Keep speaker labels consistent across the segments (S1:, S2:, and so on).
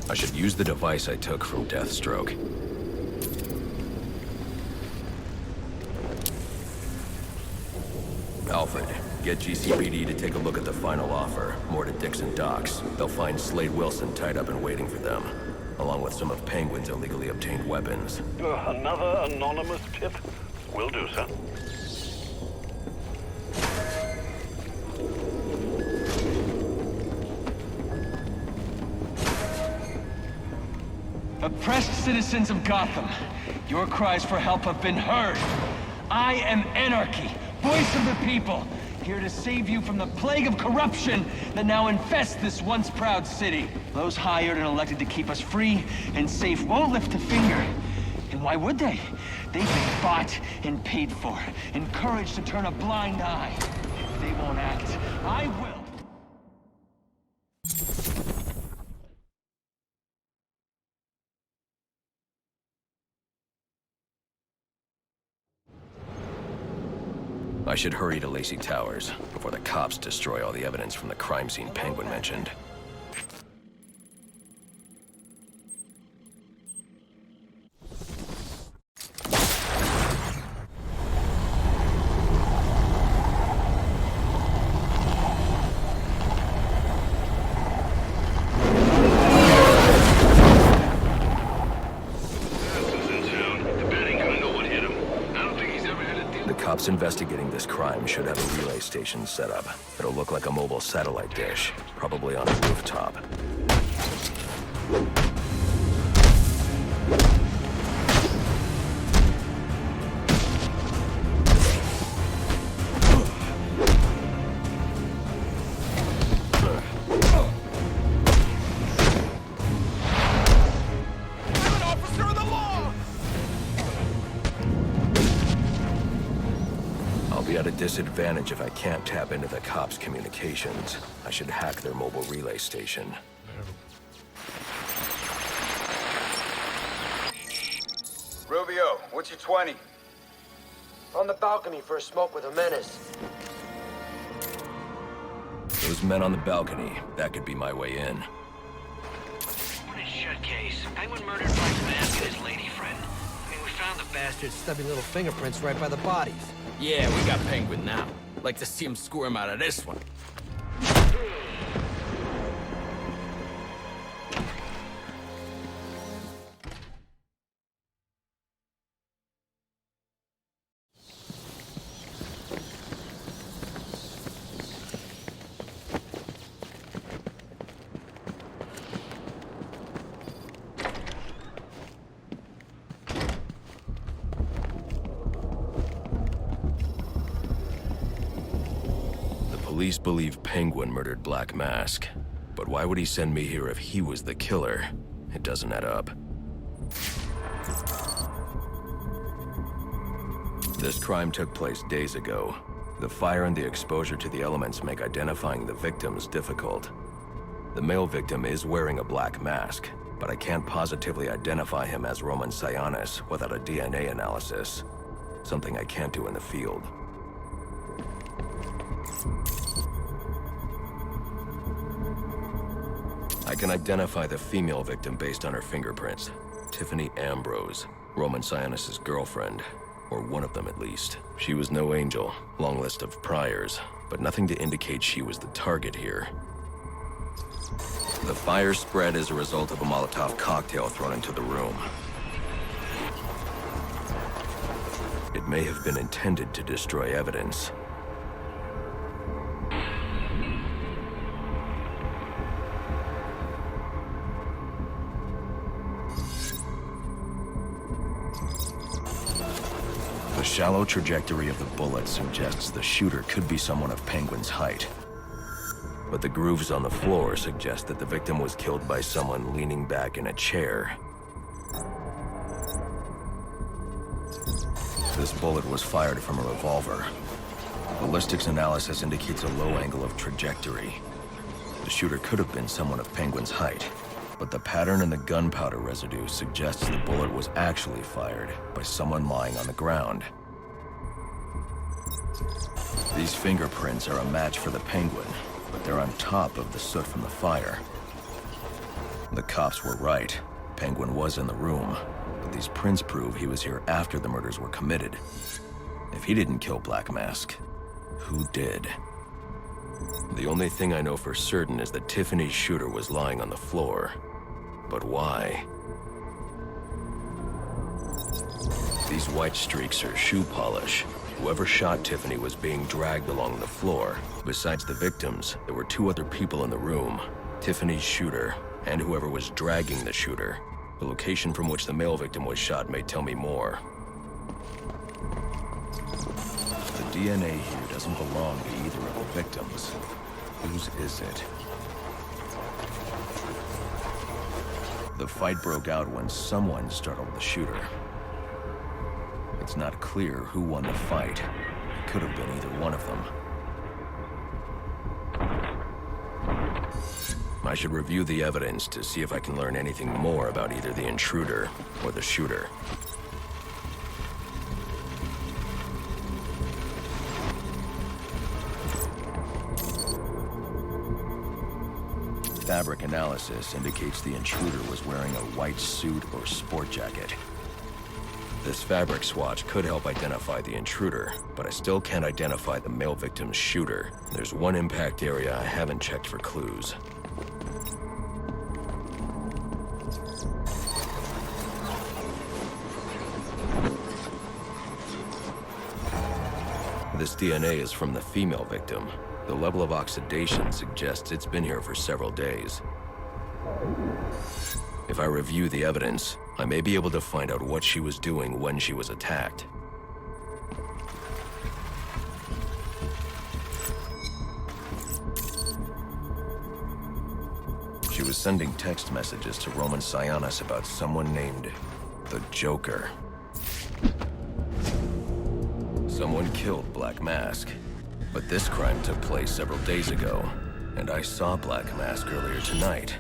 S1: I should use the device I took from Deathstroke. Alfred, get GCPD to take a look at the final offer, more to Dixon Docks. They'll find Slade Wilson tied up and waiting for them, along with some of Penguin's illegally obtained weapons.
S2: Another anonymous tip? Will do, sir.
S3: Oppressed citizens of Gotham, your cries for help have been heard. I am Anarchy, voice of the people, here to save you from the plague of corruption that now infests this once proud city. Those hired and elected to keep us free and safe won't lift a finger. And why would they? They've been bought and paid for, encouraged to turn a blind eye. If they won't act, I will.
S1: I should hurry to Lacey Towers before the cops destroy all the evidence from the crime scene Penguin mentioned. Cops investigating this crime should have a relay station set up. It'll look like a mobile satellite dish, probably on a rooftop. At a disadvantage if I can't tap into the cops' communications. I should hack their mobile relay station.
S4: Rubio, what's your 20?
S5: On the balcony for a smoke with a menace.
S1: Those men on the balcony, that could be my way in.
S6: Shut case. Penguin murdered Black Mask and his lady friend. I mean, we found the bastard's stubby little fingerprints right by the bodies.
S7: Yeah, we got Penguin now. Like to see him squirm out of this one.
S1: Police believe Penguin murdered Black Mask, but why would he send me here if he was the killer? It doesn't add up. This crime took place days ago. The fire and the exposure to the elements make identifying the victims difficult. The male victim is wearing a black mask, but I can't positively identify him as Roman Sionis without a DNA analysis. Something I can't do in the field. I can identify the female victim based on her fingerprints. Tiffany Ambrose, Roman Sionis' girlfriend, or one of them at least. She was no angel, long list of priors, but nothing to indicate she was the target here. The fire spread as a result of a Molotov cocktail thrown into the room. It may have been intended to destroy evidence. The shallow trajectory of the bullet suggests the shooter could be someone of Penguin's height. But the grooves on the floor suggest that the victim was killed by someone leaning back in a chair. This bullet was fired from a revolver. Ballistics analysis indicates a low angle of trajectory. The shooter could have been someone of Penguin's height, but the pattern in the gunpowder residue suggests the bullet was actually fired by someone lying on the ground. These fingerprints are a match for the Penguin, but they're on top of the soot from the fire. The cops were right. Penguin was in the room, but these prints prove he was here after the murders were committed. If he didn't kill Black Mask, who did? The only thing I know for certain is that Tiffany's shooter was lying on the floor. But why? These white streaks are shoe polish. Whoever shot Tiffany was being dragged along the floor. Besides the victims, there were 2 other people in the room. Tiffany's shooter, and whoever was dragging the shooter. The location from which the male victim was shot may tell me more. The DNA here doesn't belong to either of the victims. Whose is it? The fight broke out when someone startled the shooter. It's not clear who won the fight. It could have been either one of them. I should review the evidence to see if I can learn anything more about either the intruder or the shooter. Fabric analysis indicates the intruder was wearing a white suit or sport jacket. This fabric swatch could help identify the intruder, but I still can't identify the male victim's shooter. There's one impact area I haven't checked for clues. This DNA is from the female victim. The level of oxidation suggests it's been here for several days. If I review the evidence, I may be able to find out what she was doing when she was attacked. She was sending text messages to Roman Sionis about someone named the Joker. Someone killed Black Mask, but this crime took place several days ago, and I saw Black Mask earlier tonight.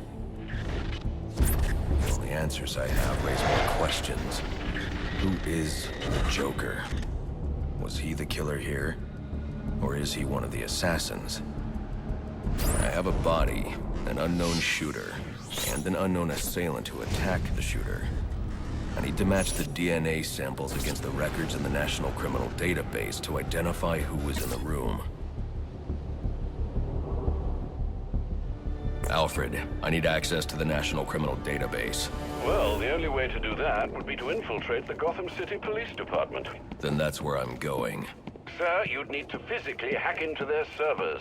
S1: The only answers I have raise more questions. Who is the Joker? Was he the killer here? Or is he one of the assassins? I have a body, an unknown shooter, and an unknown assailant who attacked the shooter. I need to match the DNA samples against the records in the National Criminal Database to identify who was in the room. Alfred, I need access to the National Criminal Database.
S2: Well, the only way to do that would be to infiltrate the Gotham City Police Department.
S1: Then that's where I'm going.
S2: Sir, you'd need to physically hack into their servers.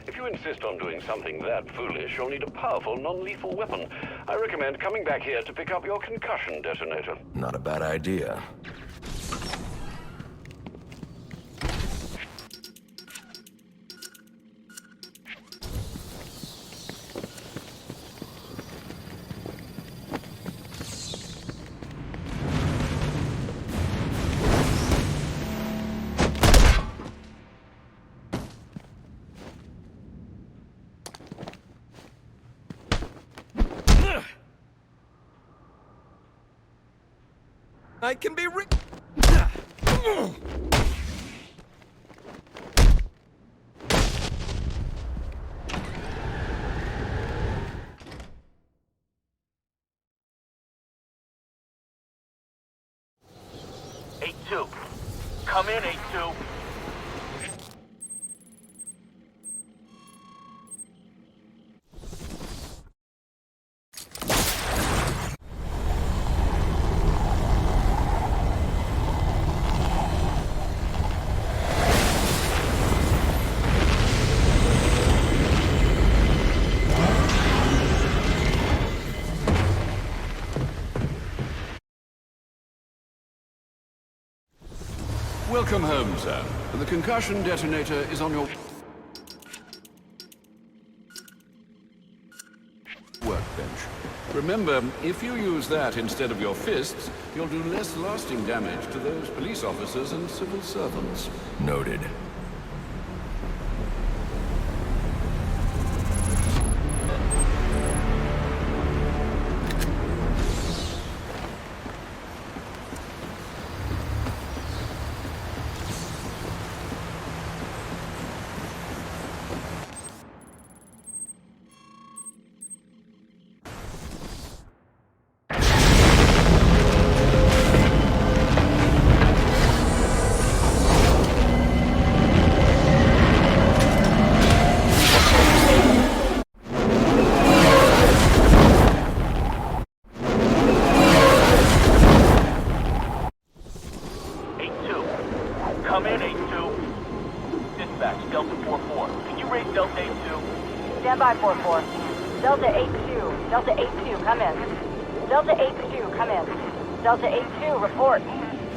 S2: If you insist on doing something that foolish, you'll need a powerful, non-lethal weapon. I recommend coming back here to pick up your concussion detonator.
S1: Not a bad idea.
S7: I can be
S2: A2. Come in, A2.
S8: Welcome home, sir. The concussion detonator is on your workbench. Remember, if you use that instead of your fists, you'll do less lasting damage to those police officers and civil servants.
S1: Noted.
S9: come in. Delta 8-2, come in. Delta 8-2, report.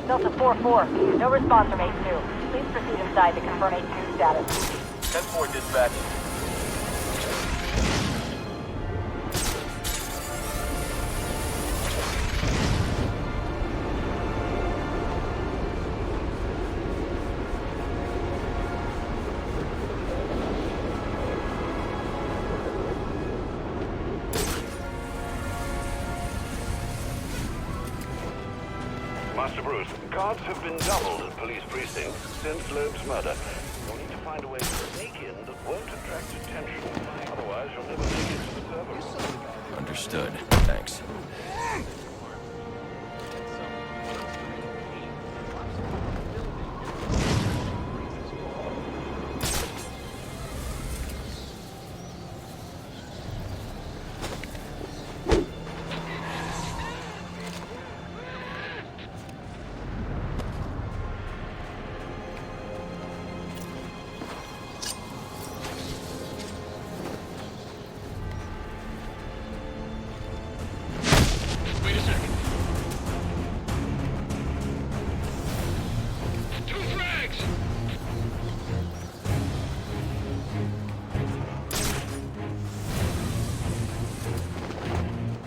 S9: Delta 4-4, no response from 8-2. Please proceed inside to confirm 8-2 status.
S4: 10-4 dispatch.
S2: Master Bruce, guards have been doubled at police precincts since Loeb's murder. You'll need to find a way to sneak in that won't attract attention. Otherwise, you'll never make it to the server room.
S1: Understood. Thanks.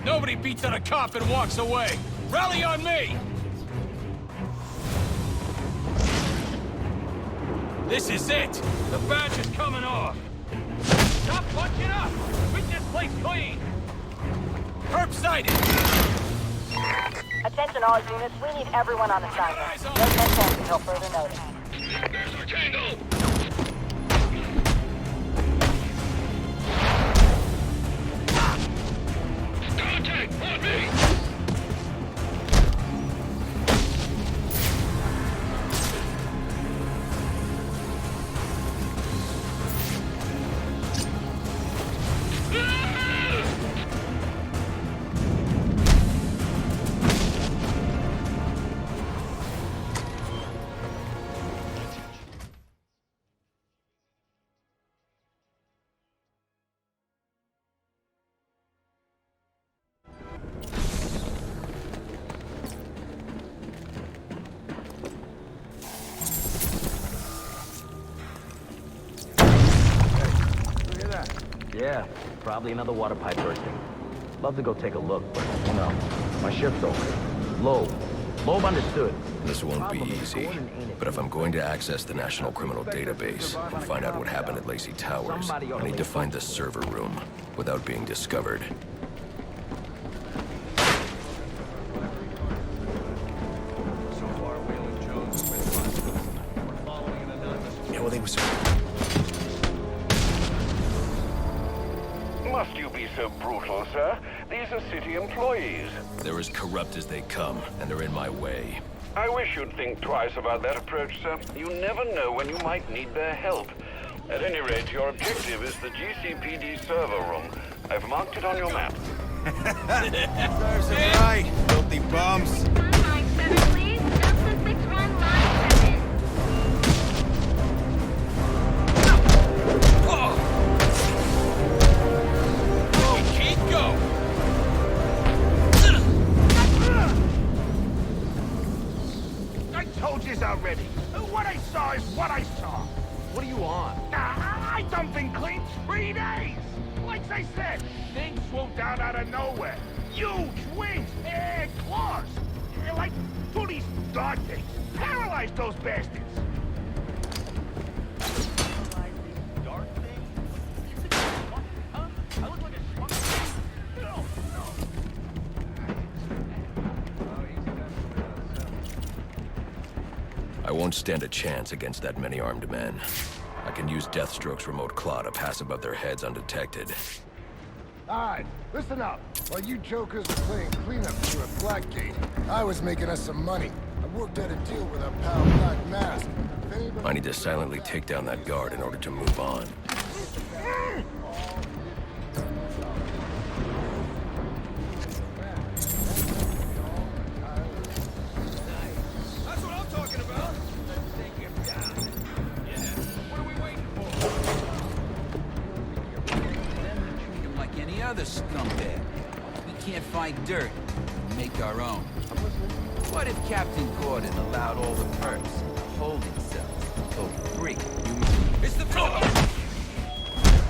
S7: Nobody beats out a cop and walks away. Rally on me! This is it! The badge is coming off! Stop punching up! Keep this place clean! Herb sighted!
S9: Attention all units, we need everyone on assignment. No contact until further notice.
S7: There's our tango! Contact on me!
S10: Yeah, probably another water pipe bursting. Love to go take a look, but, you know, my shift's over. Loeb understood.
S1: This won't be easy, but if I'm going to access the National Criminal Database and find out what happened at Lacey Towers, I need to find the server room without being discovered. Yeah, well, they were
S2: Must you be so brutal, sir? These are city employees.
S1: They're as corrupt as they come, and they're in my way.
S2: I wish you'd think twice about that approach, sir. You never know when you might need their help. At any rate, your objective is the GCPD server room. I've marked it on your map.
S4: Serves him right, filthy bums.
S11: Line 7, please. Delta 6 run line 7.
S7: Go!
S12: I told yous already. What I saw is what I saw.
S6: What are you on?
S12: I done been clean 3 days. Like I said, things swooped down out of nowhere. Huge wings and claws. Like 2 of these dog things. Paralyzed those bastards.
S1: I won't stand a chance against that many armed men. I can use Deathstroke's remote claw to pass above their heads undetected.
S13: Alright, listen up. While you jokers were playing cleanup here at Blackgate, I was making us some money. I worked out a deal with our pal Black Mask.
S1: I need to silently take down that guard in order to move on.
S14: Other scumbag. We can't can't find dirt, we make our own. What if Captain Gordon allowed all the perps in the holding cells to go free? It's the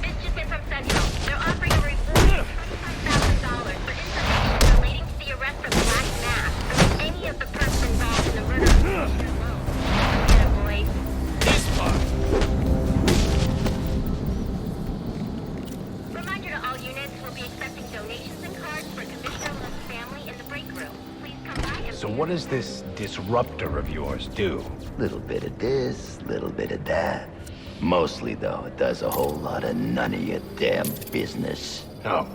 S11: This just in from Central. They're offering a reward of $25,000 for information relating to the arrest of Black Mass or any of the perps involved in the murder of Commissioner Lowe. Get it, boys.
S7: This part!
S11: Reminder to all units, we'll be accepting donations and cards for Commissioner Lowe's family in the break room. Please come by and...
S15: So what does this disruptor of yours do?
S16: Little bit of this, little bit of that. Mostly, though, it does a whole lot of none of your damn business.
S15: Oh,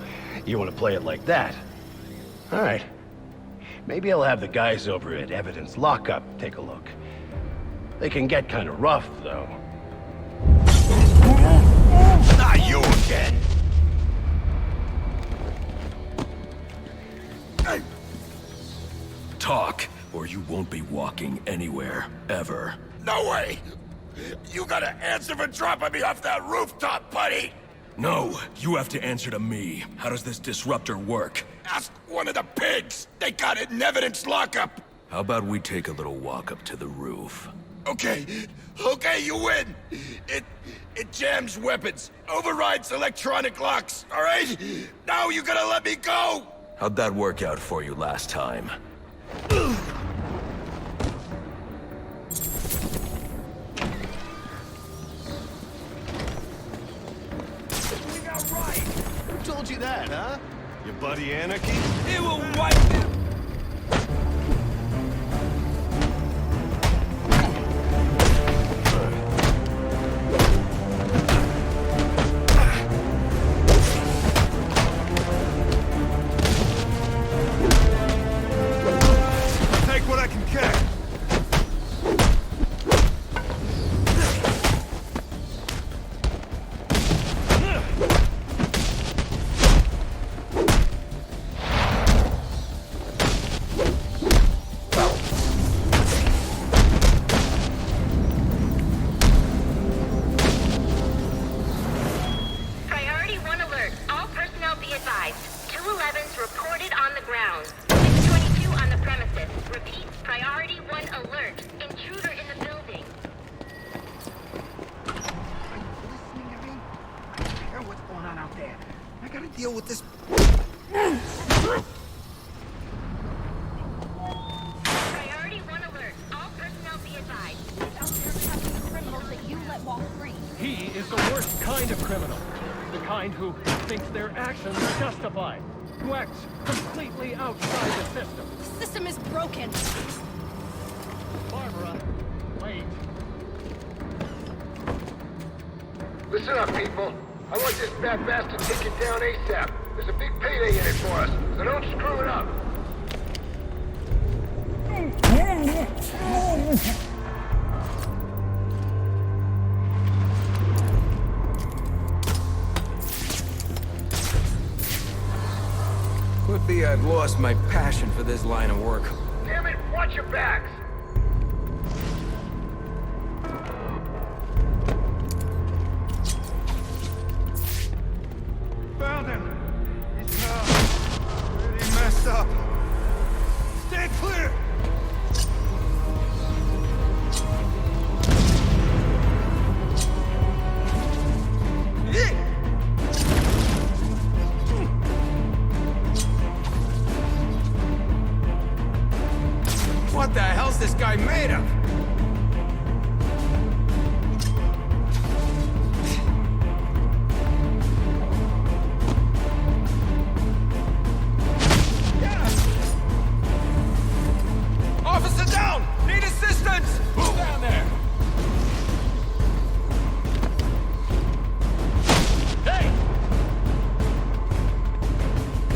S15: you want to play it like that? All right. Maybe I'll have the guys over at Evidence Lockup take a look. They can get kind of rough, though.
S4: Not you again!
S1: Talk, or you won't be walking anywhere, ever.
S4: No way! You gotta answer for dropping me off that rooftop, buddy!
S1: No, you have to answer to me. How does this disruptor work?
S4: Ask one of the pigs! They got it in Evidence Lockup!
S1: How about we take a little walk up to the roof?
S4: Okay, you win! It jams weapons, overrides electronic locks, alright? Now you gotta let me go!
S1: How'd that work out for you last time?
S4: Who told you that, huh? Your buddy Anarchy?
S7: It will wipe him!
S4: Take what I can catch!
S11: Priority 1 alert. All personnel be advised. 211's reported on the ground. 622 on the premises. Repeat, priority 1 alert. Intruder in the building.
S12: Listening to me? I don't care what's going on out there. I gotta deal with this.
S11: Priority 1 alert. All personnel be advised. Who's out there trapping criminals that you let walk free?
S3: He is the worst kind of criminal. The kind who thinks their actions are justified. Who acts completely outside the system.
S11: The system is broken.
S3: Barbara, wait.
S13: Listen up, people. I want this fat bastard taken down ASAP. There's a big payday in it for us, so don't screw it up.
S6: Could be I've lost my passion for this line of work.
S13: Damn it, watch your backs!
S4: Found him! He's pretty messed up. Stay clear!
S6: What the hell's this guy made of?
S7: Officer down! Need assistance! Move down there! Hey!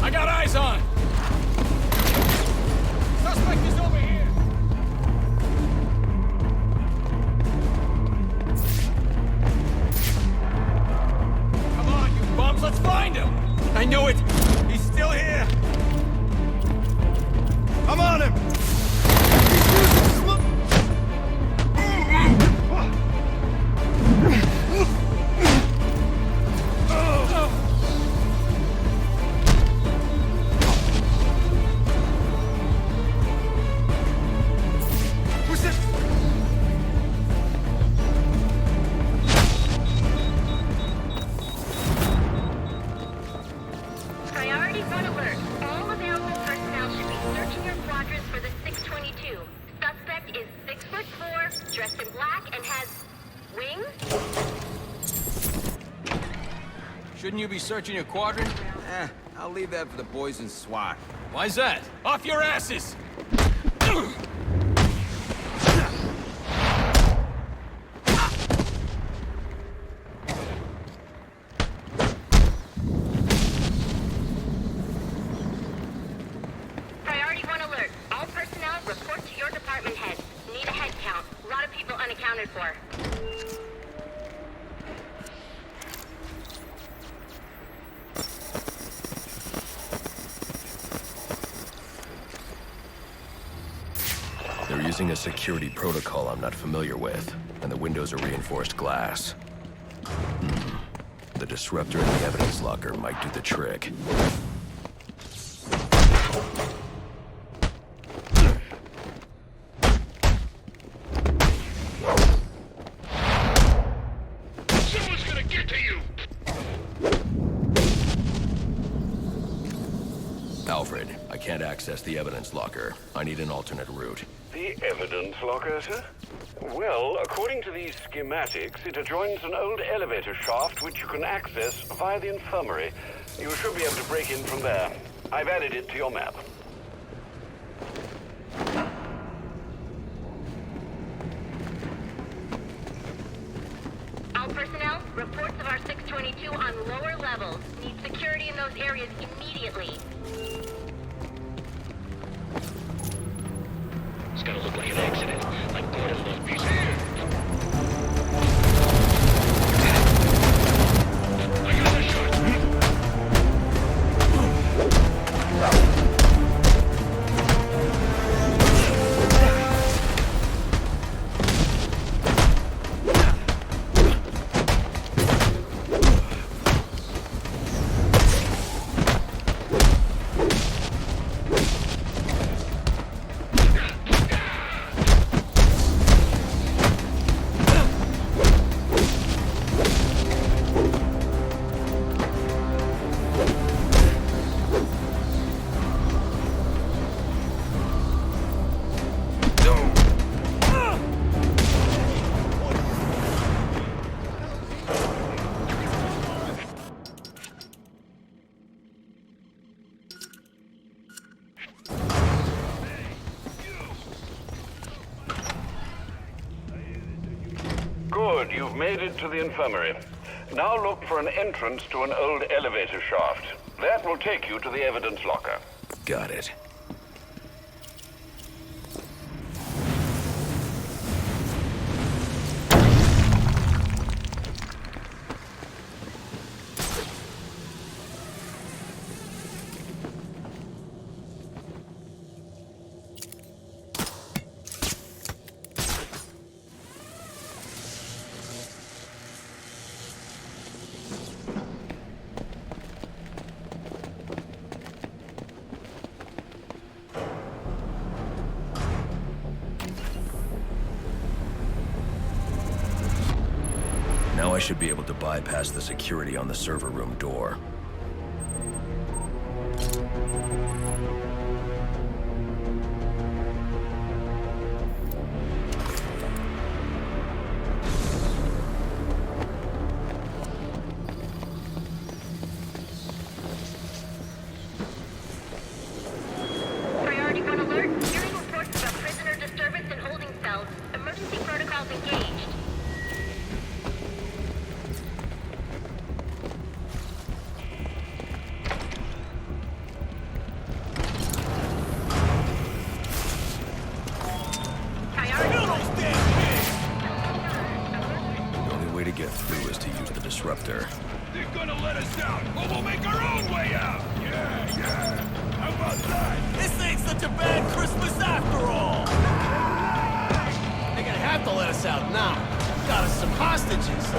S7: I got eyes on! Suspect is over here!
S11: is 6'4", dressed in black, and has wings?
S14: Shouldn't you be searching your quadrant? I'll leave that for the boys in SWAT.
S7: Why's that? Off your asses!
S11: Priority 1 alert. All personnel report to your department head. Need a head count. A lot of people unaccounted for.
S1: They're using a security protocol I'm not familiar with, and the windows are reinforced glass. The disruptor in the evidence locker might do the trick.
S12: Someone's gonna get to you!
S1: Alfred, I can't access the evidence locker. I need an alternate route.
S2: The evidence locker, sir? Well, according to these schematics, it adjoins an old elevator shaft which you can access via the infirmary. You should be able to break in from there. I've added it to your map.
S11: All personnel, reports of our 622 on lower levels. Need security in those areas immediately.
S17: It's gonna look like an accident, like Gordon left piece here. I got the shot.
S2: Good, you've made it to the infirmary. Now look for an entrance to an old elevator shaft. That will take you to the evidence locker.
S1: Got it. Now I should be able to bypass the security on the server room door.
S11: Priority 1 alert. Hearing reports about prisoner disturbance in holding cells. Emergency protocols engaged.
S1: The only way to get through is to use the disruptor.
S12: They're gonna let us out, or we'll make our own way out! Yeah! How about that?
S7: This ain't such a bad Christmas after all!
S6: They're gonna have to let us out now. Got us some hostages.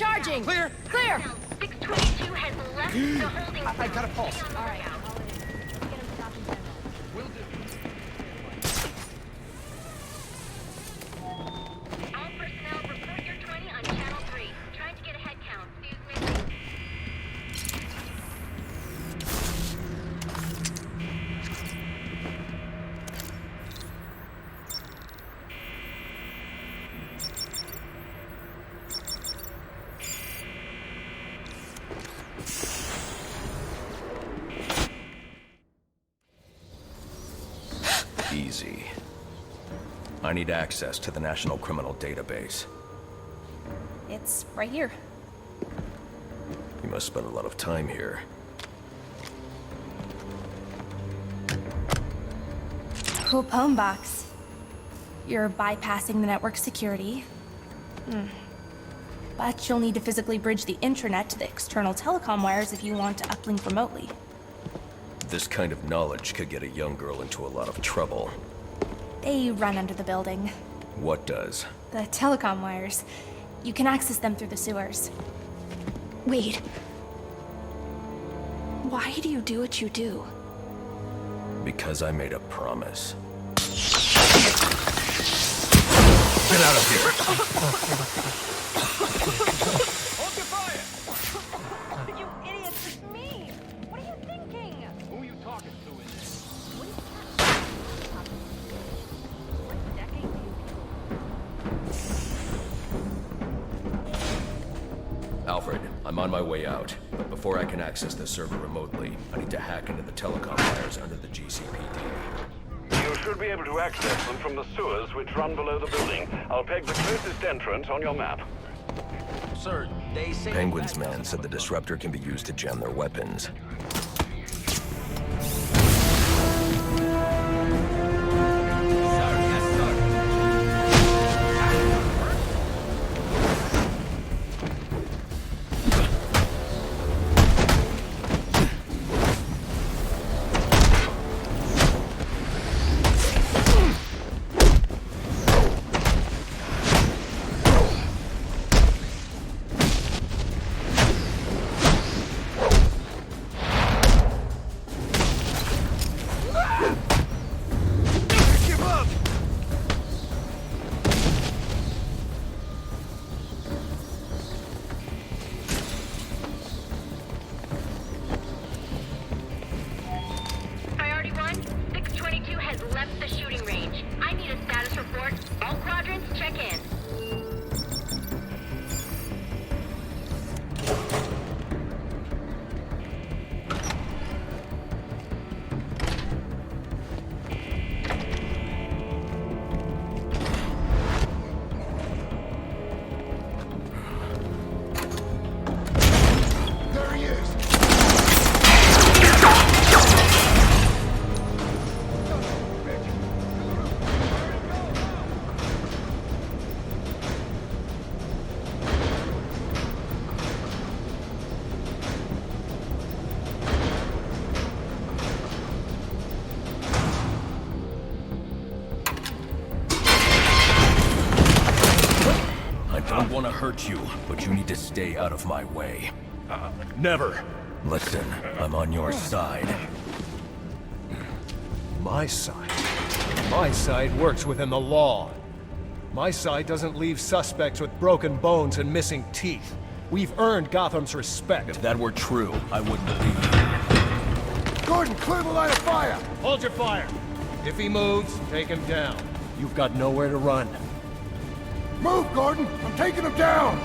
S9: Charging!
S6: Clear!
S9: Clear!
S11: 622 has left the holding
S6: I got a pulse.
S11: All right.
S6: Will do.
S11: All personnel report your 20 on channel 3. Trying to get a head count. Excuse me.
S1: Easy. I need access to the National Criminal Database.
S9: It's right here.
S1: You must spend a lot of time here.
S9: Cool poem box. You're bypassing the network security. But you'll need to physically bridge the intranet to the external telecom wires if you want to uplink remotely.
S1: This kind of knowledge could get a young girl into a lot of trouble.
S9: They run under the building.
S1: What does?
S9: The telecom wires. You can access them through the sewers. Wait. Why do you do what you do?
S1: Because I made a promise.
S4: Get out of here!
S7: Hold your fire!
S9: You idiots, it's me! What are you thinking?
S7: Who are you talking to in there?
S9: What are you What decade do you
S1: Alfred, I'm on my way out. But before I can access the server remotely, I need to hack into the telecom wires under the GCPD.
S2: You should be able to access them from the sewers which run below the building. I'll peg the closest entrance on your map.
S10: Sir, they say...
S1: Penguin's man said the disruptor can be used to jam their weapons.
S11: Priority 1, 622 has left the shooting range. I need a status report. All quadrants, check in.
S13: There he is!
S1: I don't want to hurt you, but you need to stay out of my way.
S4: Never.
S1: Listen, I'm on your side.
S18: My side? My side works within the law. My side doesn't leave suspects with broken bones and missing teeth. We've earned Gotham's respect.
S1: If that were true, I wouldn't believe you.
S13: Gordon, clear the line of fire!
S18: Hold your fire. If he moves, take him down. You've got nowhere to run.
S13: Move, Gordon! I'm taking him down!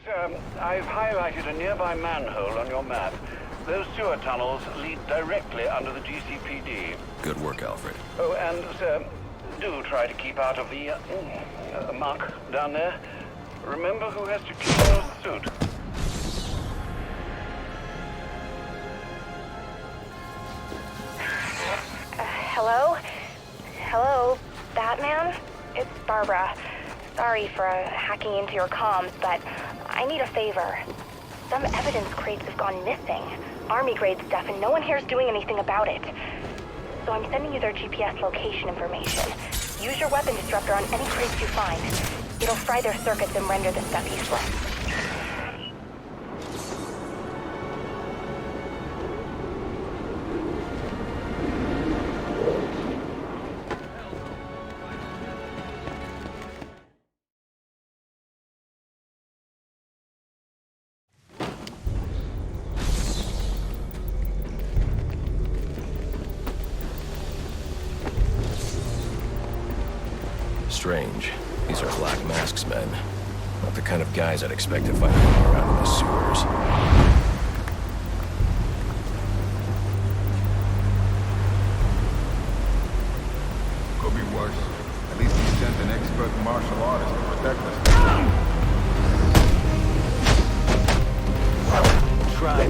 S2: Sir, I've highlighted a nearby manhole on your map. Those sewer tunnels lead directly under the GCPD.
S1: Good work, Alfred.
S2: Oh, and, sir, do try to keep out of the muck down there. Remember who has to clean your suit.
S9: Hello? Hello, Batman? It's Barbara. Sorry for hacking into your comms, but I need a favor. Some evidence crates have gone missing. Army-grade stuff, and no one here is doing anything about it. So I'm sending you their GPS location information. Use your weapon disruptor on any crates you find. It'll fry their circuits and render the stuff useless.
S1: Strange. These are Black Mask's men. Not the kind of guys I'd expect to find around in the sewers.
S19: Could be worse. At least we sent an expert martial artist to protect us.
S10: Try.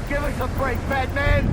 S12: Give us a break, Batman!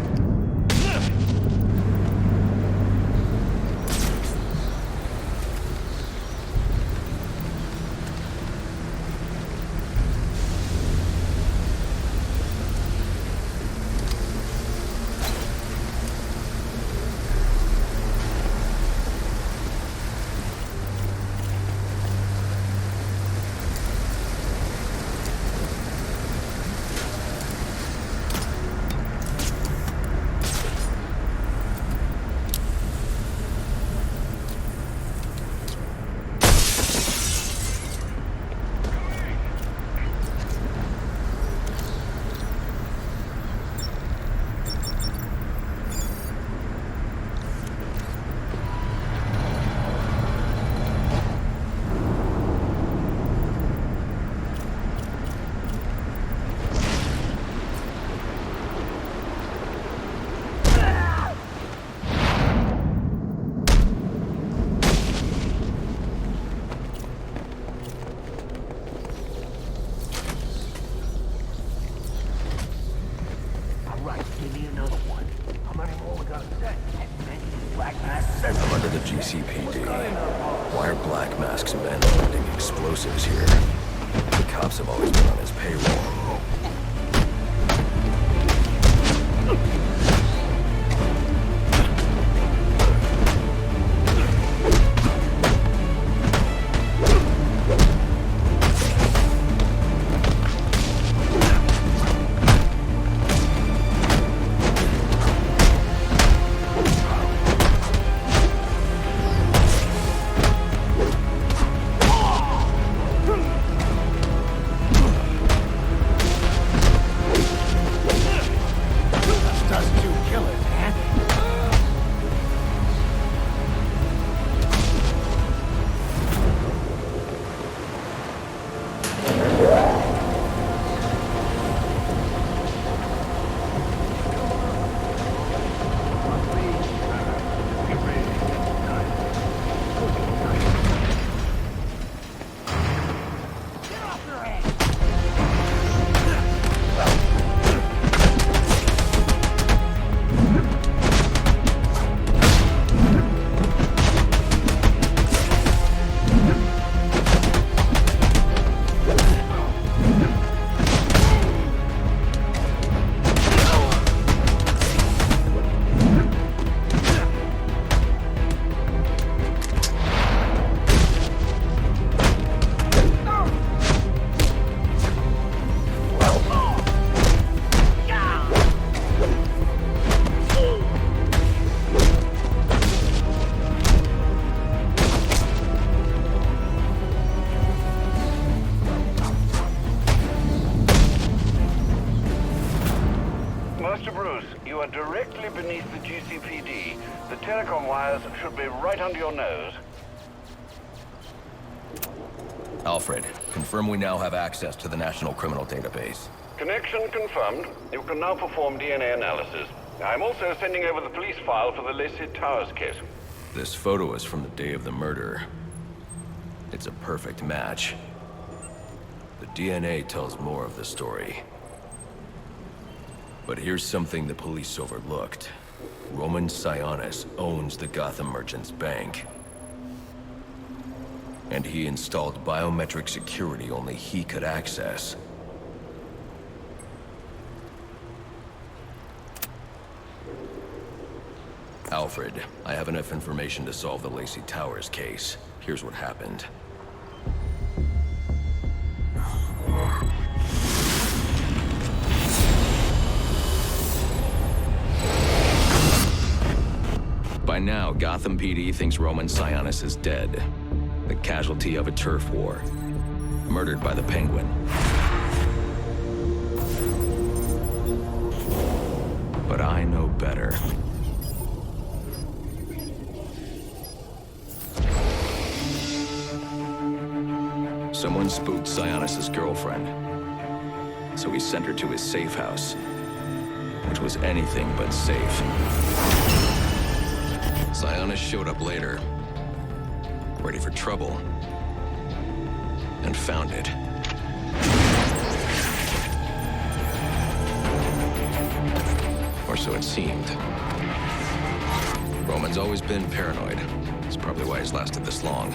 S1: I'm under the GCPD. Why are Black Mask's men finding explosives here? The cops have always been on his payroll.
S2: telecom wires should be right under your nose.
S1: Alfred, confirm we now have access to the National Criminal Database.
S2: Connection confirmed. You can now perform DNA analysis. I'm also sending over the police file for the Lacey Towers case.
S1: This photo is from the day of the murder. It's a perfect match. The DNA tells more of the story. But here's something the police overlooked. Roman Sionis owns the Gotham Merchants Bank. And he installed biometric security only he could access. Alfred, I have enough information to solve the Lacey Towers case. Here's what happened. By now, Gotham PD thinks Roman Sionis is dead. The casualty of a turf war. Murdered by the Penguin. But I know better. Someone spooked Sionis' girlfriend. So he sent her to his safe house. Which was anything but safe. Sionis showed up later. Ready for trouble. And found it. Or so it seemed. Roman's always been paranoid. That's probably why he's lasted this long.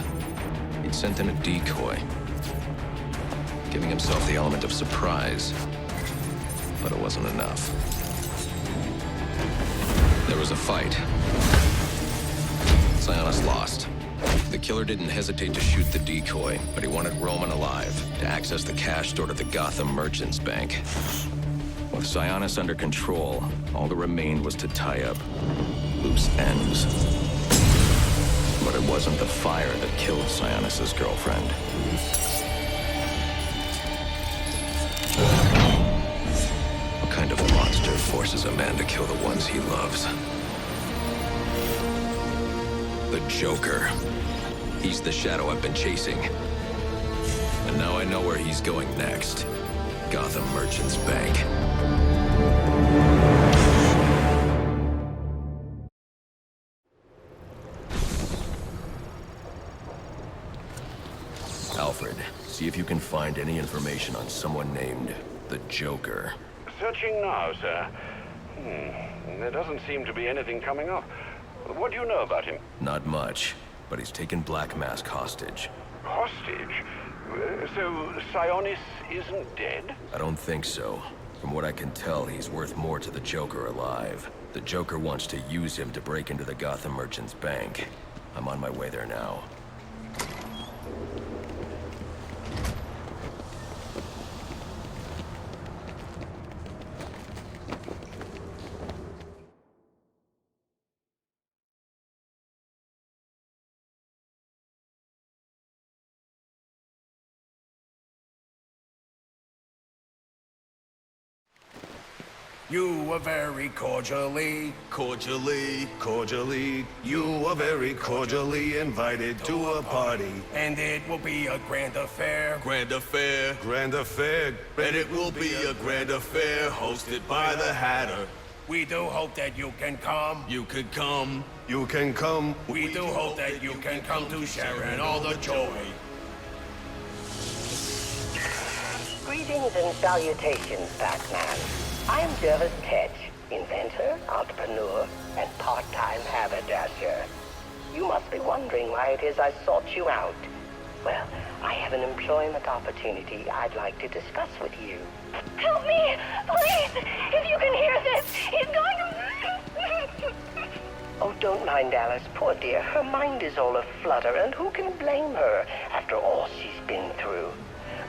S1: He'd sent in a decoy. Giving himself the element of surprise. But it wasn't enough. There was a fight. Sionis lost. The killer didn't hesitate to shoot the decoy, but he wanted Roman alive to access the cash stored at the Gotham Merchants Bank. With Sionis under control, all that remained was to tie up loose ends. But it wasn't the fire that killed Sionis' girlfriend. What kind of a monster forces a man to kill the ones he loves? The Joker. He's the shadow I've been chasing. And now I know where he's going next. Gotham Merchants Bank. Alfred, see if you can find any information on someone named the Joker.
S2: Searching now, sir. There doesn't seem to be anything coming up. What do you know about him?
S1: Not much, but he's taken Black Mask hostage.
S2: Hostage? So Sionis isn't dead?
S1: I don't think so. From what I can tell, he's worth more to the Joker alive. The Joker wants to use him to break into the Gotham Merchants Bank. I'm on my way there now.
S4: You are very cordially, you are very cordially invited to a party. And it will be a grand affair.
S20: Grand affair. And it will be a grand affair hosted by the Hatter.
S4: We do hope that you can come.
S20: You can come.
S4: We do hope that you can come to share in all the joy.
S21: Greetings and salutations, Batman. I'm Jervis Tetch, inventor, entrepreneur, and part-time haberdasher. You must be wondering why it is I sought you out. Well, I have an employment opportunity I'd like to discuss with you.
S9: Help me! Please! If you can hear this, he's going to...
S21: Oh, don't mind Alice, poor dear. Her mind is all aflutter, and who can blame her after all she's been through?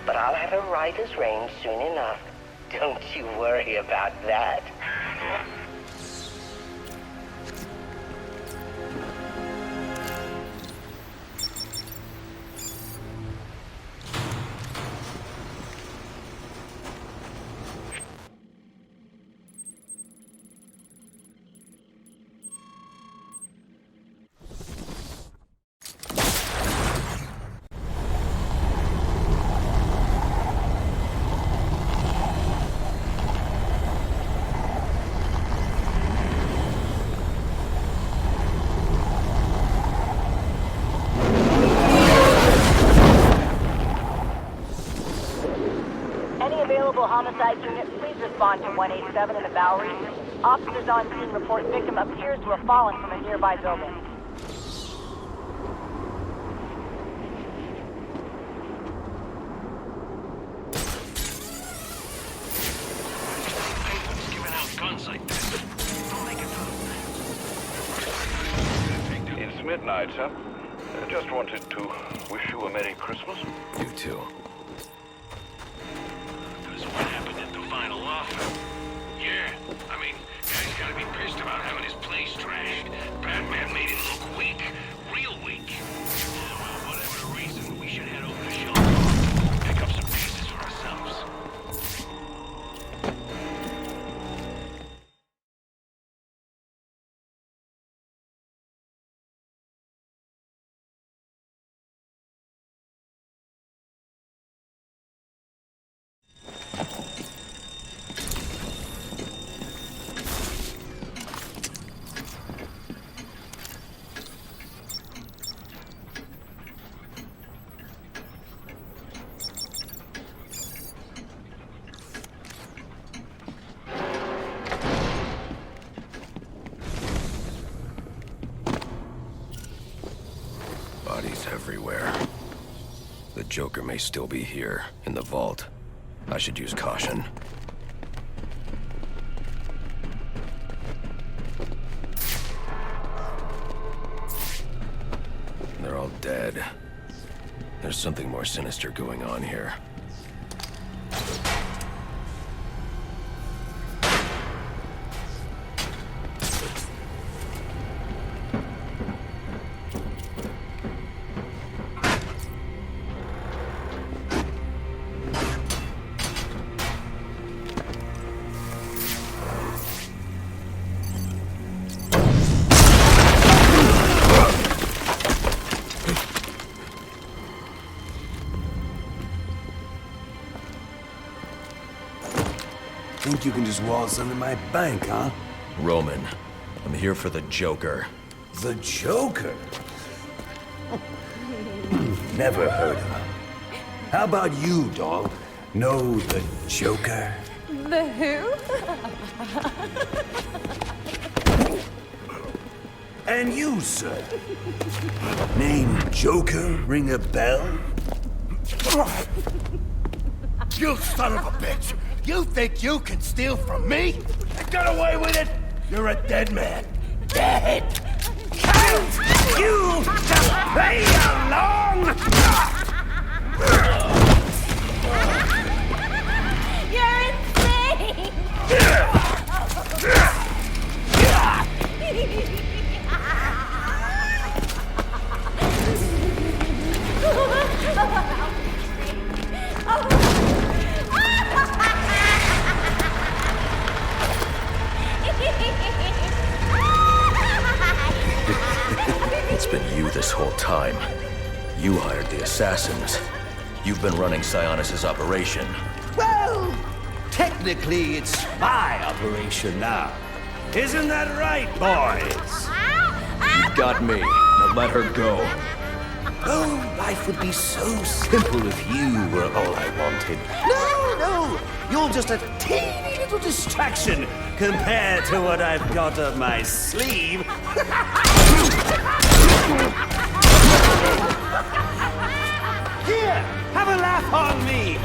S21: But I'll have her right as rain soon enough. Don't you worry about that.
S5: Homicide unit, please respond to 187 in the Bowery. Officers on scene report victim appears to have fallen from a nearby building.
S2: It's midnight, sir. Just wanted to wish you a Merry Christmas.
S1: You too.
S17: Because what happened at the final offer? Yeah, I mean, guy's gotta be pissed about having his place trashed. Batman made him look weak. Real weak. Yeah, well, whatever the reason, we should head over to Shelter. Pick up some pieces for ourselves.
S1: Bodies everywhere. The Joker may still be here, in the vault. I should use caution. They're all dead. There's something more sinister going on here.
S22: Think you can just waltz under my bank, huh?
S1: Roman, I'm here for the Joker.
S22: The Joker? Never heard of him. How about you, dog? Know the Joker?
S23: The who?
S22: And you, sir? Name Joker ring a bell?
S4: You son of a bitch! You think you can steal from me? I got away with it? You're a dead man. Dead!
S22: Can't you just play along?
S23: You're insane!
S1: It's been you this whole time. You hired the assassins. You've been running Sionis' operation.
S22: Well, technically it's my operation now. Isn't that right, boys?
S1: You got me. Now let her go.
S22: Oh, life would be so simple if you were all I wanted. No, you're just a teeny little distraction compared to what I've got up my sleeve. Here, have a laugh on me.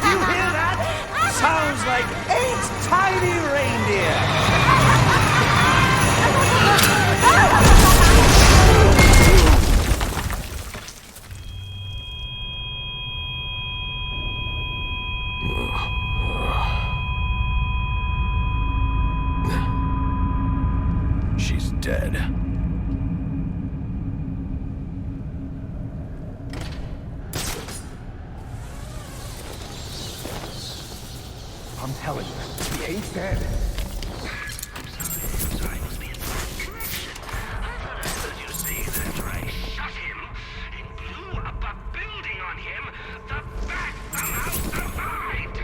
S22: You hear that? Sounds like 8 tiny reindeer.
S1: She's dead.
S13: I'm telling you, he ain't dead.
S17: I'm sorry, must be a connection. I heard you say that I shot him and blew up a building on him. The bat somehow survived.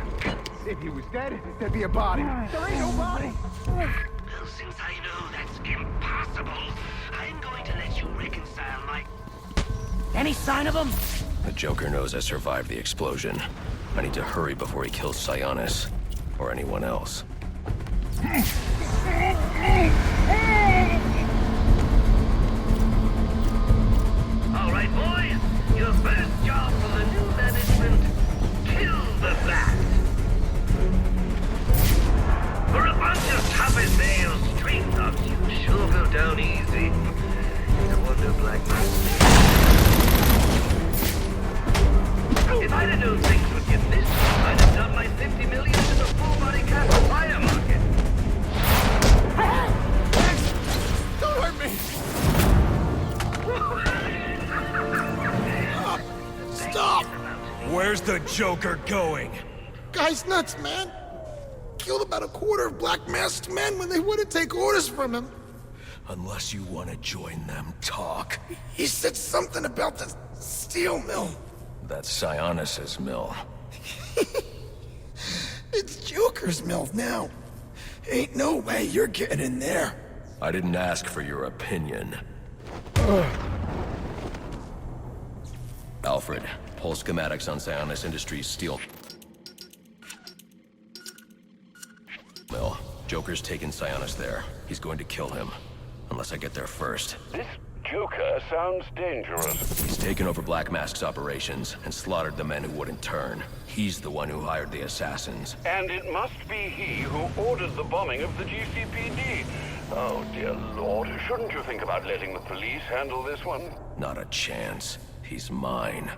S13: If he was dead, there'd be a body. There ain't no body.
S17: Well, since I know that's impossible, I'm going to let you reconcile my...
S6: Any sign of him?
S1: The Joker knows I survived the explosion. I need to hurry before he kills Sionis. Or anyone else.
S8: All right, boys. Your first job for the new management. Kill the bat. For a bunch of toughest nails, street thugs, you sure go down easy. I wonder, Black Man. If I'd have known things would get this, I'd have done my 50 million in the full-body cap fire market.
S4: Don't hurt me! Stop!
S18: Where's the Joker going?
S4: Guy's nuts, man. Killed about a quarter of Black Masked men when they wouldn't take orders from him.
S18: Unless you want to join them, talk.
S4: He said something about the steel mill.
S1: That's Sionis' mill.
S4: It's Joker's mill now. Ain't no way you're getting in there.
S1: I didn't ask for your opinion. Alfred, pull schematics on Sionis Industries steel mill. Joker's taken Sionis there. He's going to kill him. Unless I get there first.
S2: This Joker sounds dangerous.
S1: He's taken over Black Mask's operations and slaughtered the men who wouldn't turn. He's the one who hired the assassins.
S2: And it must be he who ordered the bombing of the GCPD. Oh, dear Lord. Shouldn't you think about letting the police handle this one?
S1: Not a chance. He's mine.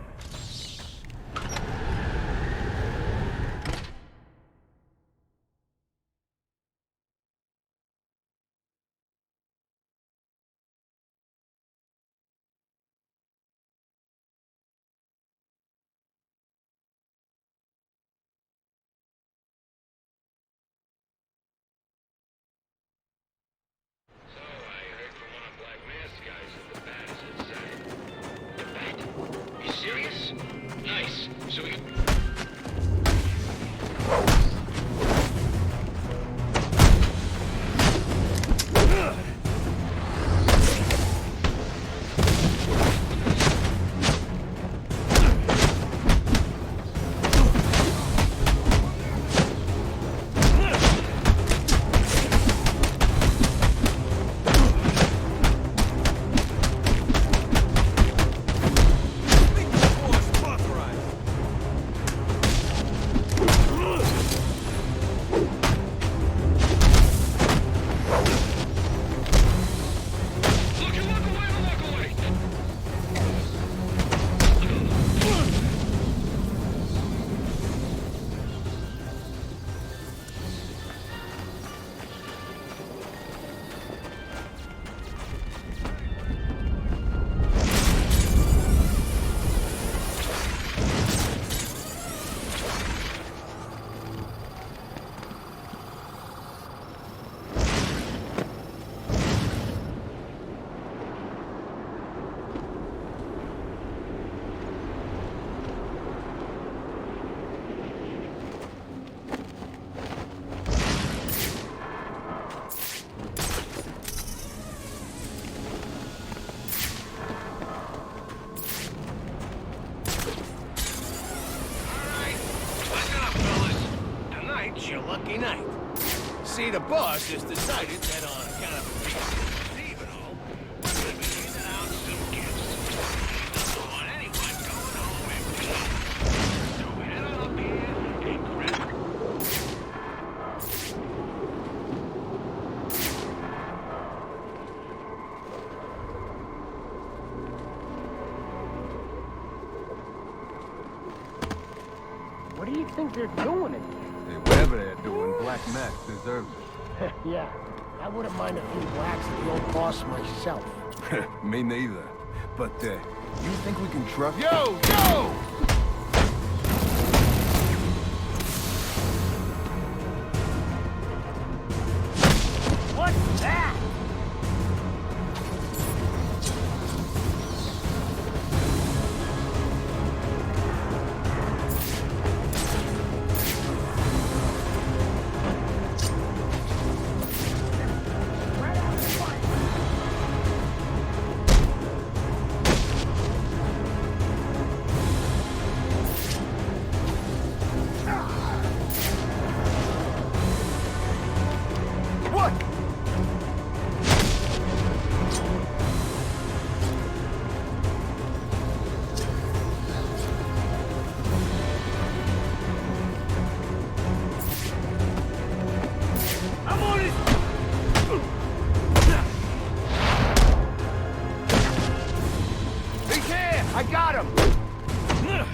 S7: See, the boss just decided that on account of Steve and all, we're gonna be handing out some gifts. He doesn't want anyone going home empty. So head on up here and grab it.
S15: What do you think they're doing in here?
S19: Hey, whatever they're doing, Black Mask deserves it.
S15: Yeah, I wouldn't mind a few whacks at the old boss myself.
S19: Me neither. But, you think we can trust—
S12: Yo! Yo!
S15: What's that?
S12: got him!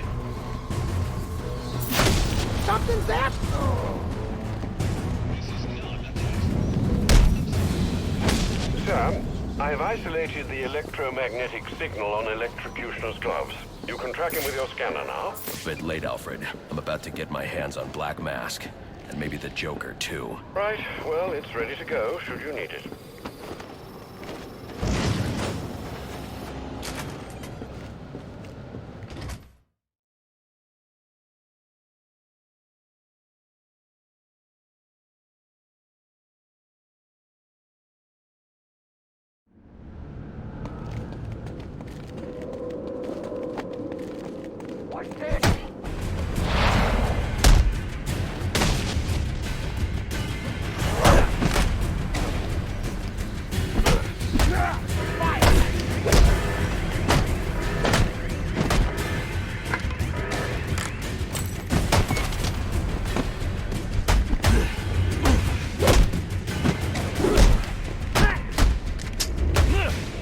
S12: Something's that?
S2: Sir, I've isolated the electromagnetic signal on Electrocutioner's gloves. You can track him with your scanner now.
S1: A bit late, Alfred. I'm about to get my hands on Black Mask. And maybe the Joker, too.
S2: Right, well, it's ready to go, should you need it.
S12: What's this?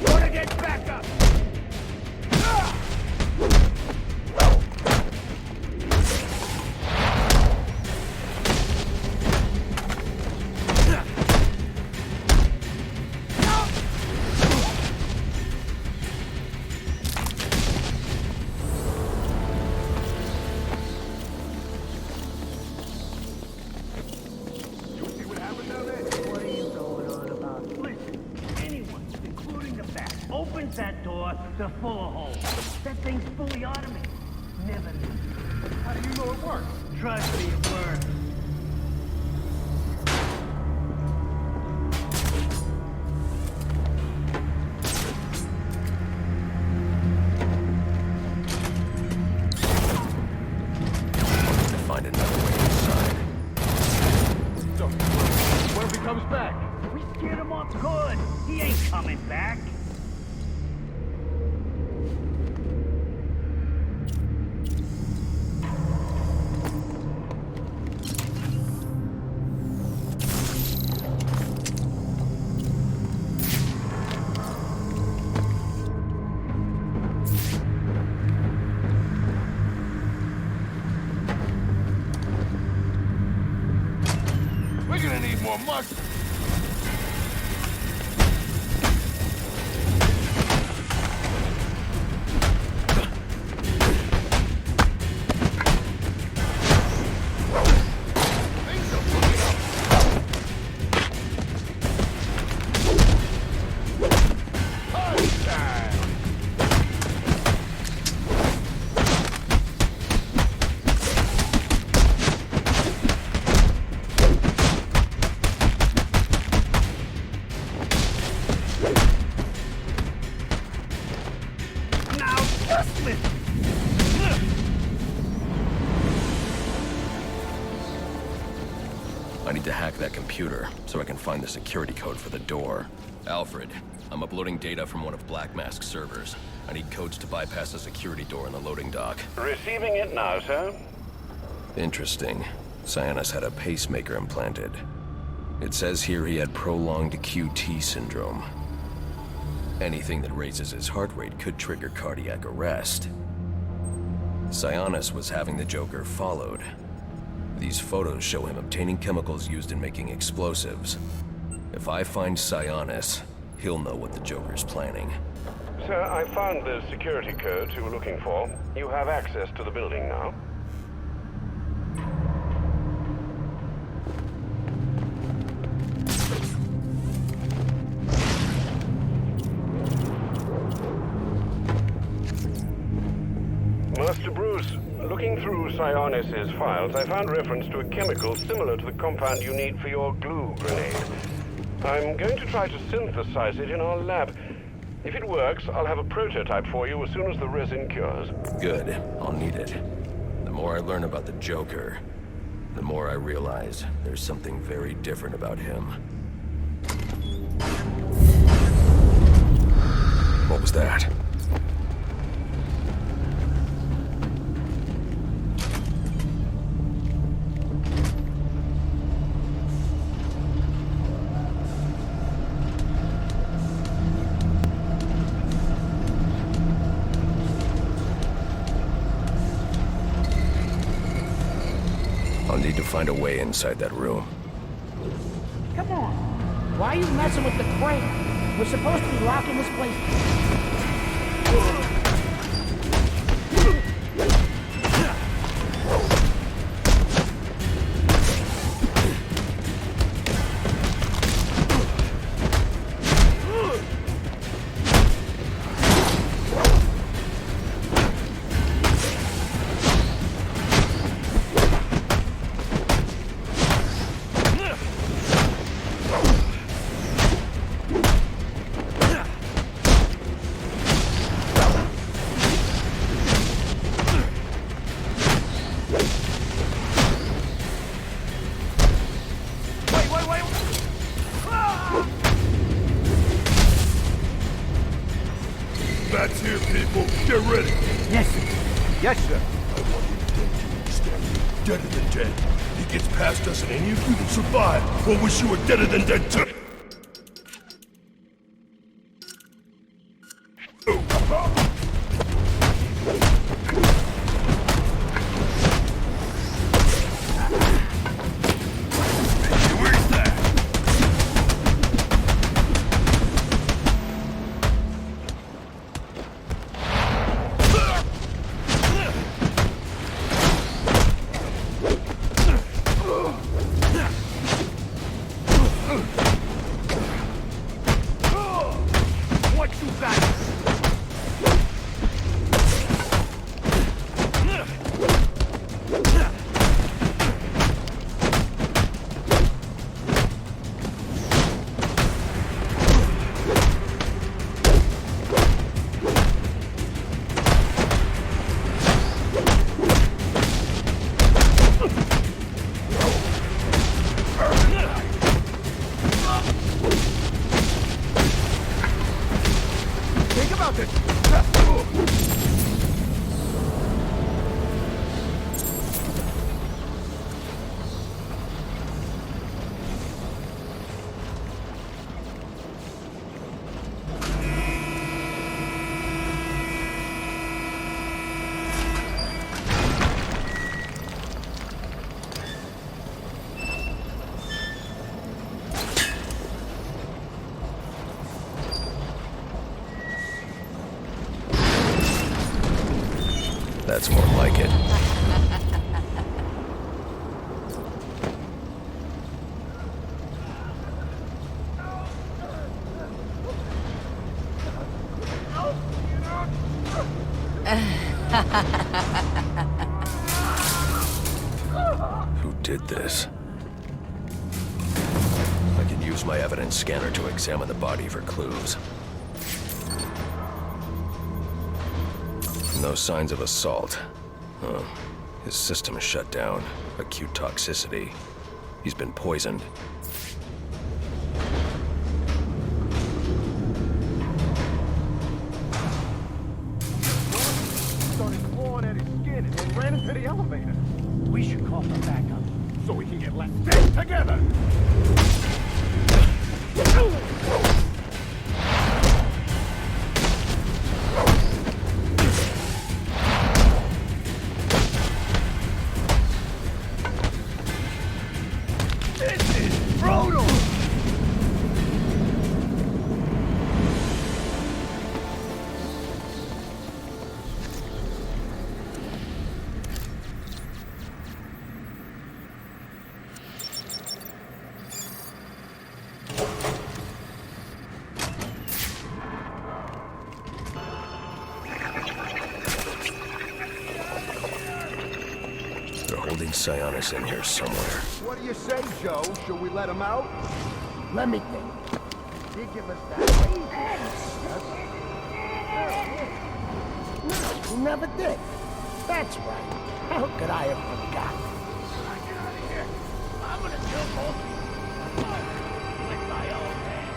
S12: Wanna get back up?
S8: What are you going on about? Listen, anyone, including the bat, opens that door, they're full of holes. That thing's fully automated. Never knew. How do you know it works? Trust me, it works.
S1: To find another way inside.
S18: So, what if he comes back?
S8: We scared him off good. He ain't coming back.
S12: We're gonna need more mustard.
S8: Now, just listen.
S1: I need to hack that computer so I can find the security code for the door. Alfred, I'm uploading data from one of Black Mask's servers. I need codes to bypass the security door in the loading dock.
S2: Receiving it now, sir.
S1: Interesting. Sionis had a pacemaker implanted. It says here he had prolonged QT syndrome. Anything that raises his heart rate could trigger cardiac arrest. Sionis was having the Joker followed. These photos show him obtaining chemicals used in making explosives. If I find Sionis, he'll know what the Joker's planning.
S2: Sir, I found the security codes you were looking for. You have access to the building now. Master Bruce, looking through Sionis' files, I found reference to a chemical similar to the compound you need for your glue grenade. I'm going to try to synthesize it in our lab. If it works, I'll have a prototype for you as soon as the resin cures.
S1: Good. I'll need it. The more I learn about the Joker, the more I realize there's something very different about him. What was that? I'll need to find a way inside that room.
S15: Come on. Why are you messing with the crate? We're supposed to be locking this place.
S12: That's here, people. Get ready.
S15: Yes, sir.
S12: Yes, sir. I want you to stand deader than dead. He gets past us and any of you that survive will wish you were deader than dead too.
S1: That's more like it. Who did this? I can use my evidence scanner to examine the body for clues. No signs of assault. Huh. His system is shut down. Acute toxicity. He's been poisoned.
S12: Started clawing at his skin and then ran into the elevator.
S15: We should call for backup.
S12: So we can get left dead together.
S1: Sionis in here somewhere.
S12: What do you say, Joe? Should we let him out?
S15: Let me think.
S12: He give us that.
S15: No, you never did. That's right. How could I have forgotten?
S12: Get out of here. I'm gonna kill both of you. With my own hand.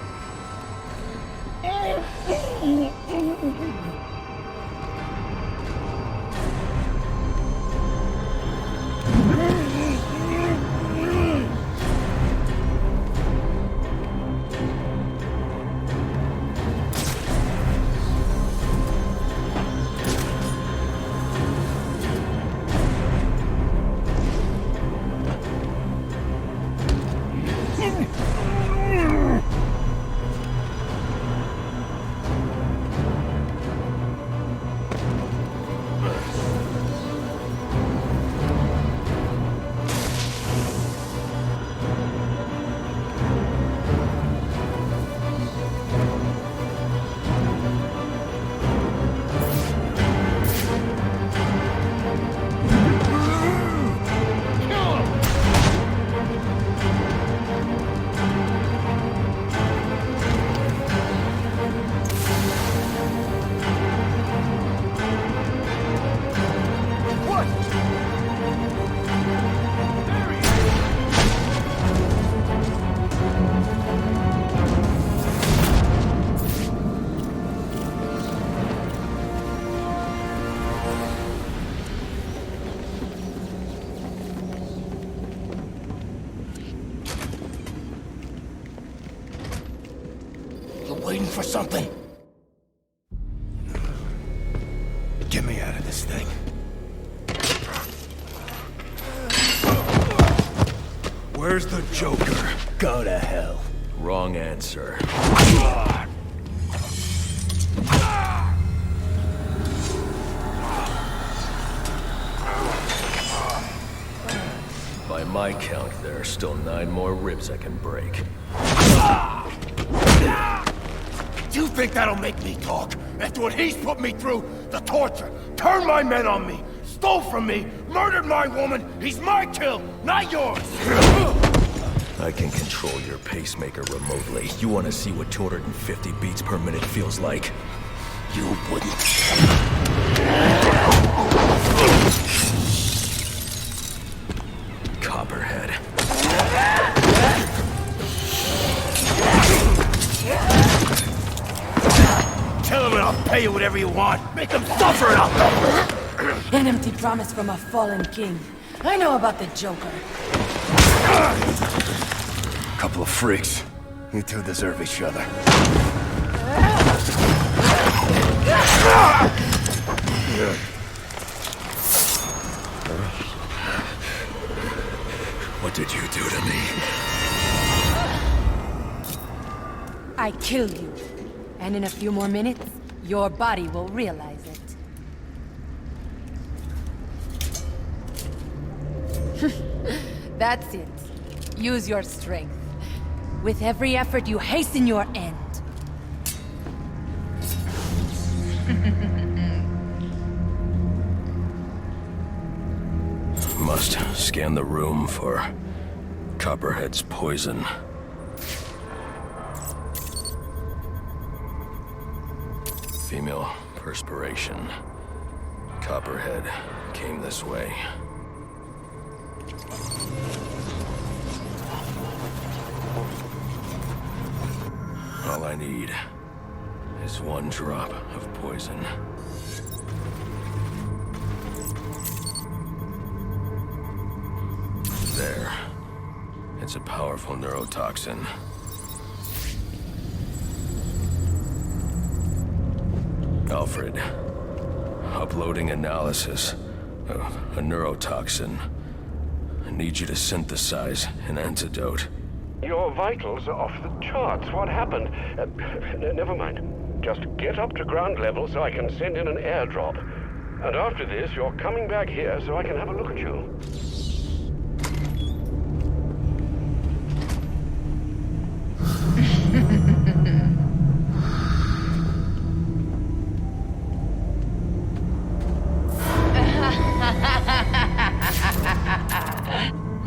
S13: for something? Get me out of this thing. Where's the Joker? Go to hell.
S1: Wrong answer. By my count, there are still 9 more ribs I can break.
S13: You think that'll make me talk? After what he's put me through, the torture, turned my men on me, stole from me, murdered my woman, he's my kill, not yours!
S1: I can control your pacemaker remotely. You want to see what 250 beats per minute feels like?
S13: You wouldn't.
S1: Copperhead.
S13: Tell him and I'll pay you whatever you want. Make him suffer out there!
S3: An empty promise from a fallen king. I know about the Joker.
S13: Couple of freaks. You two deserve each other.
S1: What did you do to me?
S3: I kill you. And in a few more minutes, your body will realize it. That's it. Use your strength. With every effort, you hasten your end.
S1: Must scan the room for Copperhead's poison. Female perspiration. Copperhead came this way. All I need is 1 drop of poison. There. It's a powerful neurotoxin. Alfred, uploading analysis of a neurotoxin. I need you to synthesize an antidote.
S2: Your vitals are off the charts. What happened? Never mind. Just get up to ground level so I can send in an airdrop. And after this, you're coming back here so I can have a look at you.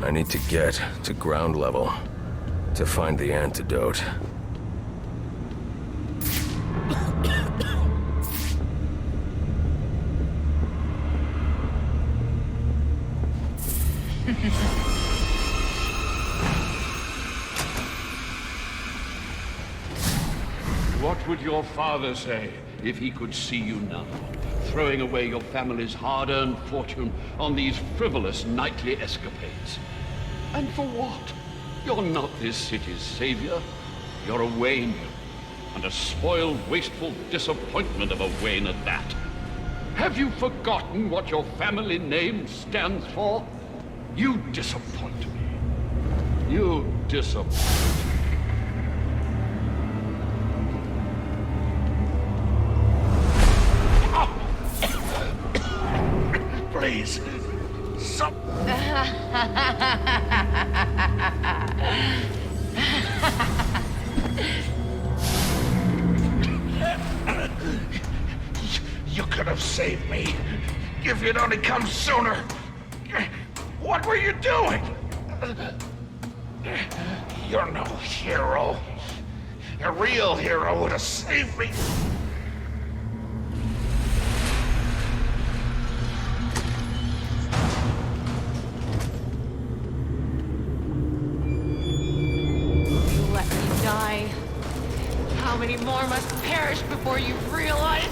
S1: I need to get to ground level to find the antidote.
S14: What would your father say if he could see you now, throwing away your family's hard-earned fortune on these frivolous nightly escapades? And for what? You're not this city's savior. You're a Wayne, and a spoiled, wasteful disappointment of a Wayne at that. Have you forgotten what your family name stands for? You disappoint me. You disappoint me.
S12: Please. Some... You could have saved me. If you'd only come sooner. What were you doing? You're no hero. A real hero would have saved me.
S16: How many more must perish before you realize?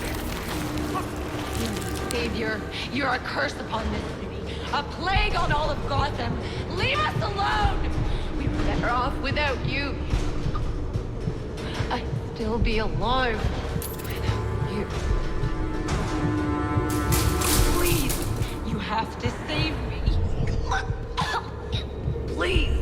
S16: Savior, you're a curse upon this city, a plague on all of Gotham. Leave us alone! We were better off without you. I still be alive without you. Please, you have to save me. Please.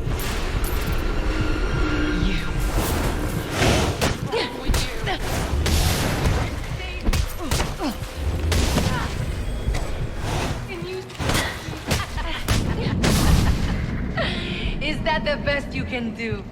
S3: Is that the best you can do?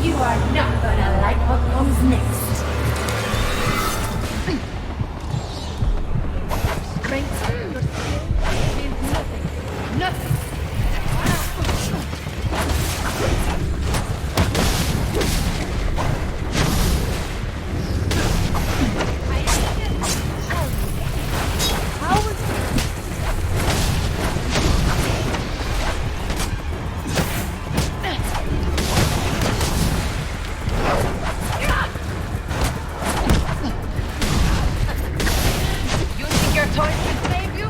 S23: You are not gonna like what comes next.
S3: Strength, your skill means nothing. Nothing. You think your toys can save you?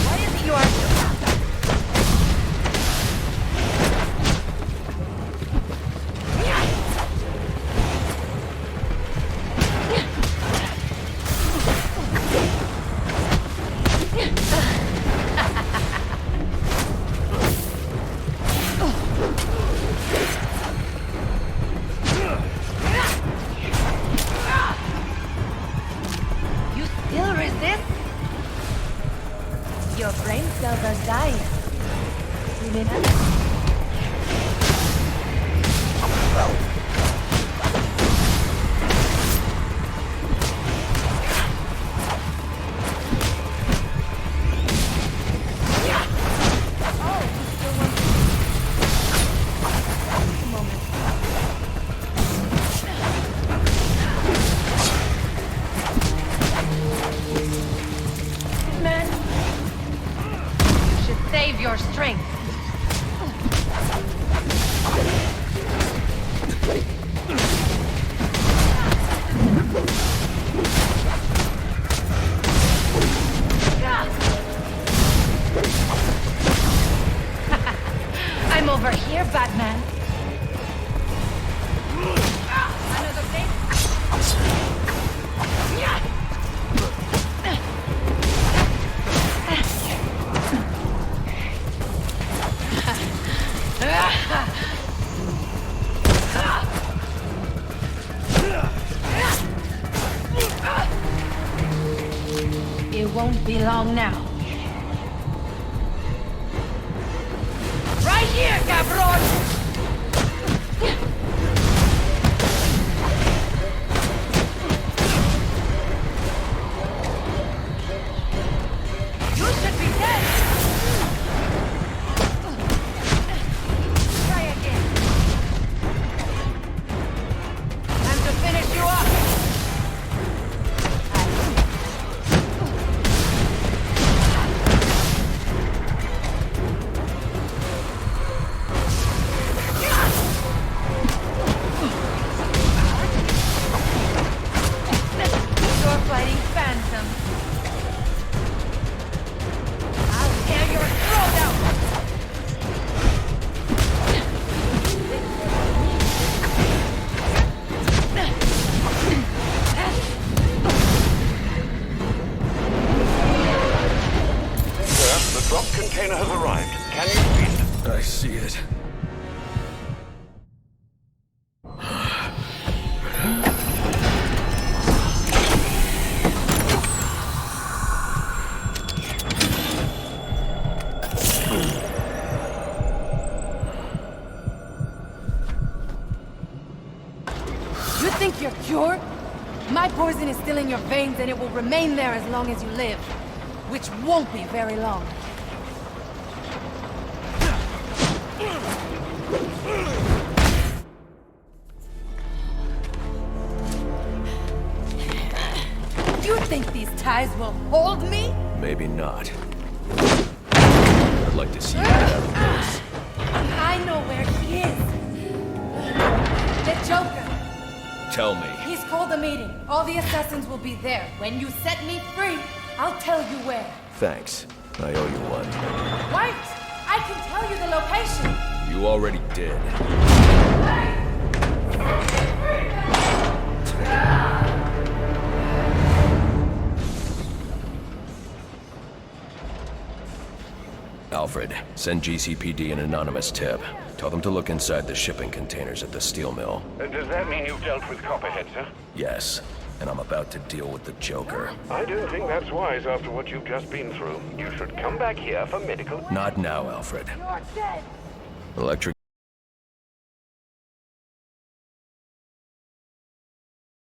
S3: Why is it you are so... You still resist? Your brain cells are dying. Remember? Man, you should save your strength. I'm over here, Batman. Another thing? It won't be long now. Right here, cabron! You should be dead! Try again. Time to finish you off! You're fighting phantoms. I'll tear your throat out!
S2: Sir, the drop container has arrived. Can you read it?
S1: I see it.
S3: You think you're cured? My poison is still in your veins and it will remain there as long as you live. Which won't be very long. think these ties will hold me?
S1: Maybe not. I'd like to see you get out of this.
S3: I know where he is. The Joker.
S1: Tell me.
S3: He's called a meeting. All the assassins will be there. When you set me free, I'll tell you where.
S1: Thanks. I owe you one.
S3: Wait! I can tell you the location.
S1: You already did. Alfred, send GCPD an anonymous tip. Tell them to look inside the shipping containers at the steel mill.
S2: Does that mean you've dealt with Copperhead, sir?
S1: Yes, and I'm about to deal with the Joker.
S2: I don't think that's wise after what you've just been through. You should come back here for medical...
S1: Not now, Alfred.
S3: You're dead.
S1: Electric